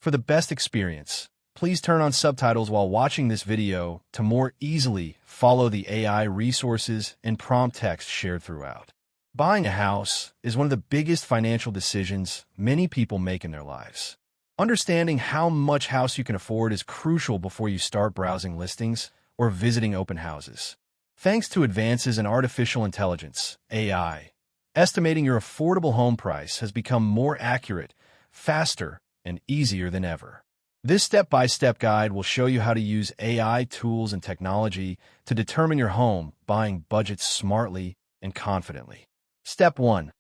For the best experience, please turn on subtitles while watching this video to more easily follow the AI resources and prompt text shared throughout. Buying a house is one of the biggest financial decisions many people make in their lives. Understanding how much house you can afford is crucial before you start browsing listings or visiting open houses. Thanks to advances in artificial intelligence, AI, estimating your affordable home price has become more accurate, faster, and easier than ever. This step-by-step guide will show you how to use AI tools and technology to determine your home buying budget smartly and confidently. Step 1.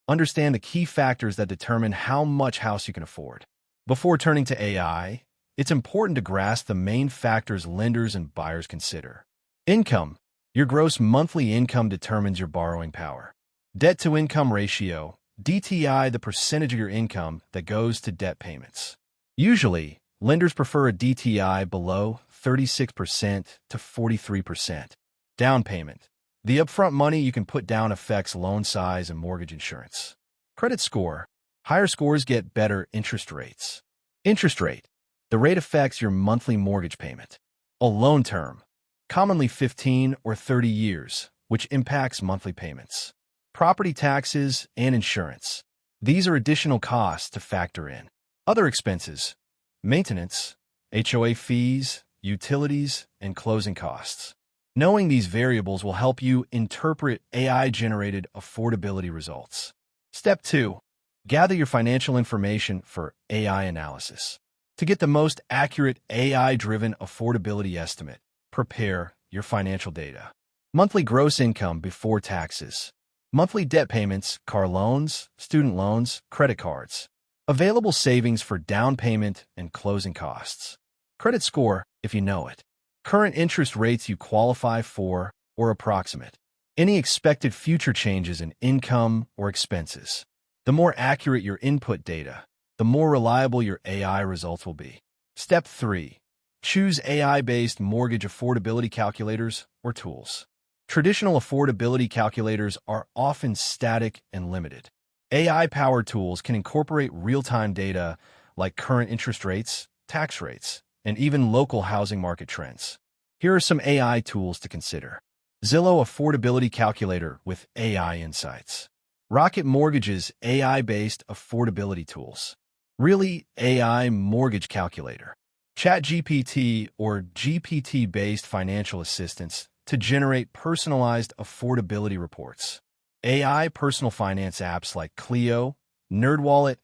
Understand the key factors that determine how much house you can afford. Before turning to AI, it's important to grasp the main factors lenders and buyers consider. Income. Your gross monthly income determines your borrowing power. Debt-to-income ratio, DTI, the percentage of your income that goes to debt payments. Usually, lenders prefer a DTI below 36% to 43%. Down payment. The upfront money you can put down affects loan size and mortgage insurance. Credit score. Higher scores get better interest rates. Interest rate. The rate affects your monthly mortgage payment. A loan term. Commonly 15 or 30 years, which impacts monthly payments. Property taxes and insurance. These are additional costs to factor in. Other expenses. Maintenance, HOA fees, utilities, and closing costs. Knowing these variables will help you interpret AI-generated affordability results. Step 2. Gather your financial information for AI analysis. To get the most accurate AI-driven affordability estimate, prepare your financial data. Monthly gross income before taxes. Monthly debt payments, car loans, student loans, credit cards. Available savings for down payment and closing costs. Credit score, if you know it. Current interest rates you qualify for or approximate. Any expected future changes in income or expenses. The more accurate your input data, the more reliable your AI results will be. Step 3. Choose AI-based mortgage affordability calculators or tools. Traditional affordability calculators are often static and limited. AI-powered tools can incorporate real-time data like current interest rates, tax rates, and even local housing market trends. Here are some AI tools to consider. Zillow Affordability Calculator with AI Insights. Rocket Mortgage's AI-based affordability tools. Really AI Mortgage Calculator. ChatGPT or GPT-based financial assistance to generate personalized affordability reports. AI personal finance apps like Clio, NerdWallet,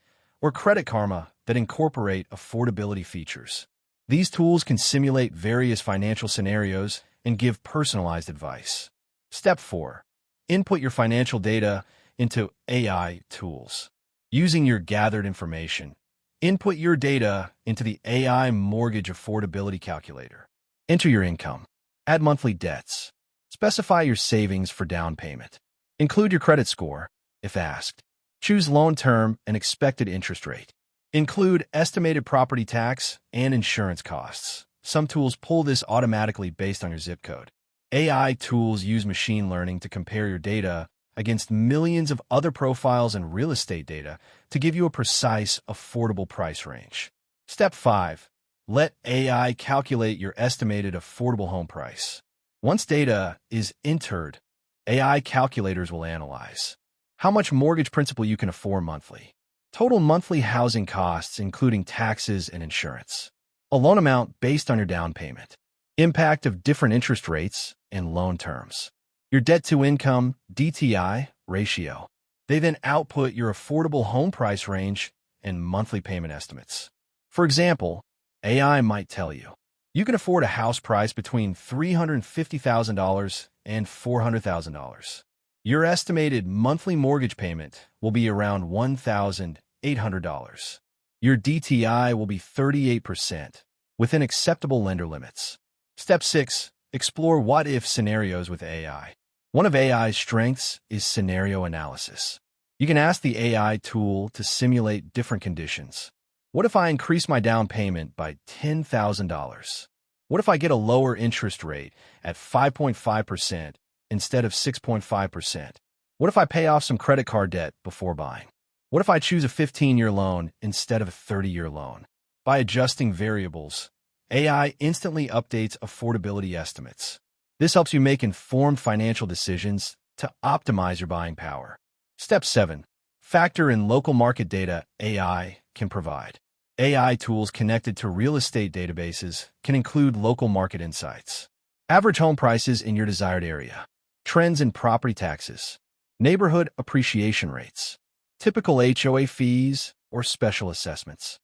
or Credit Karma that incorporate affordability features. These tools can simulate various financial scenarios and give personalized advice. Step 4. Input your financial data into AI tools. Using your gathered information, input your data into the AI Mortgage Affordability Calculator. Enter your income. Add monthly debts. Specify your savings for down payment. Include your credit score, if asked. Choose loan term and expected interest rate. Include estimated property tax and insurance costs. Some tools pull this automatically based on your zip code. AI tools use machine learning to compare your data against millions of other profiles and real estate data to give you a precise, affordable price range. Step 5. Let AI calculate your estimated affordable home price. Once data is entered, AI calculators will analyze how much mortgage principal you can afford monthly, total monthly housing costs including taxes and insurance, a loan amount based on your down payment, impact of different interest rates and loan terms, your debt-to-income DTI ratio. They then output your affordable home price range and monthly payment estimates. For example, AI might tell you, you can afford a house price between $350,000 and $400,000. Your estimated monthly mortgage payment will be around $1,800. Your DTI will be 38%, within acceptable lender limits. Step 6. Explore what-if scenarios with AI. One of AI's strengths is scenario analysis. You can ask the AI tool to simulate different conditions. What if I increase my down payment by $10,000? What if I get a lower interest rate at 5.5% instead of 6.5%? What if I pay off some credit card debt before buying? What if I choose a 15-year loan instead of a 30-year loan? By adjusting variables, AI instantly updates affordability estimates. This helps you make informed financial decisions to optimize your buying power. Step 7. Factor in local market data AI can provide. AI tools connected to real estate databases can include local market insights, average home prices in your desired area, trends in property taxes, neighborhood appreciation rates, typical HOA fees or special assessments,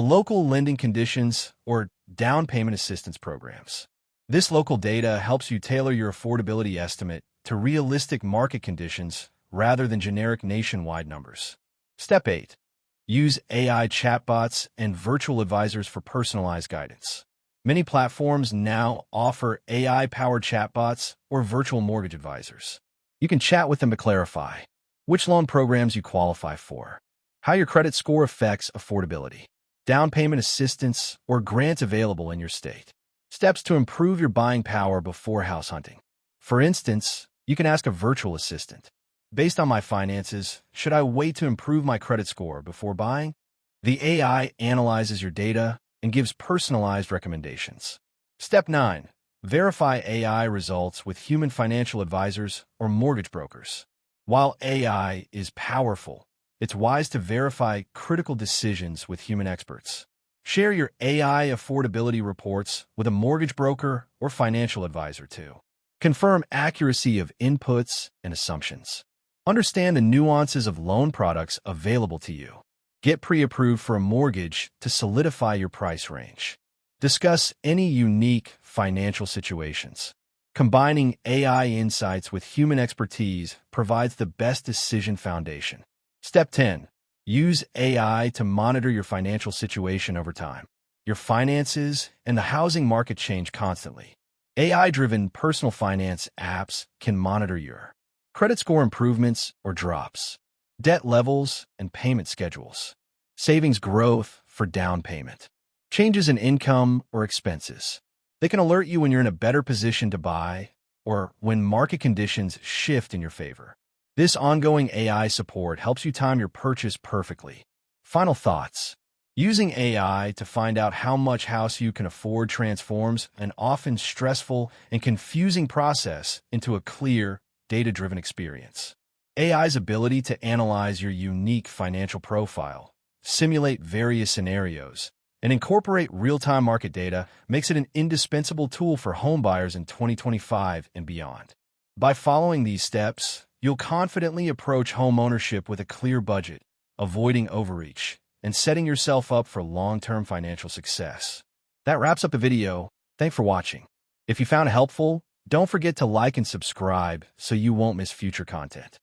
local lending conditions or down payment assistance programs. This local data helps you tailor your affordability estimate to realistic market conditions rather than generic nationwide numbers. Step 8. Use AI chatbots and virtual advisors for personalized guidance. Many platforms now offer AI-powered chatbots or virtual mortgage advisors. You can chat with them to clarify which loan programs you qualify for, how your credit score affects affordability, down payment assistance or grants available in your state, steps to improve your buying power before house hunting. For instance, you can ask a virtual assistant, based on my finances, should I wait to improve my credit score before buying? The AI analyzes your data and gives personalized recommendations. Step 9. Verify AI results with human financial advisors or mortgage brokers. While AI is powerful, it's wise to verify critical decisions with human experts. Share your AI affordability reports with a mortgage broker or financial advisor too. Confirm accuracy of inputs and assumptions. Understand the nuances of loan products available to you. Get pre-approved for a mortgage to solidify your price range. Discuss any unique financial situations. Combining AI insights with human expertise provides the best decision foundation. Step 10. Use AI to monitor your financial situation over time. Your finances and the housing market change constantly. AI-driven personal finance apps can monitor your credit score improvements or drops, debt levels and payment schedules, savings growth for down payment, changes in income or expenses. They can alert you when you're in a better position to buy or when market conditions shift in your favor. This ongoing AI support helps you time your purchase perfectly. Final thoughts. Using AI to find out how much house you can afford transforms an often stressful and confusing process into a clear, data-driven experience. AI's ability to analyze your unique financial profile, simulate various scenarios, and incorporate real-time market data makes it an indispensable tool for homebuyers in 2025 and beyond. By following these steps, you'll confidently approach home ownership with a clear budget, avoiding overreach, and setting yourself up for long-term financial success. That wraps up the video. Thanks for watching. If you found it helpful, don't forget to like and subscribe so you won't miss future content.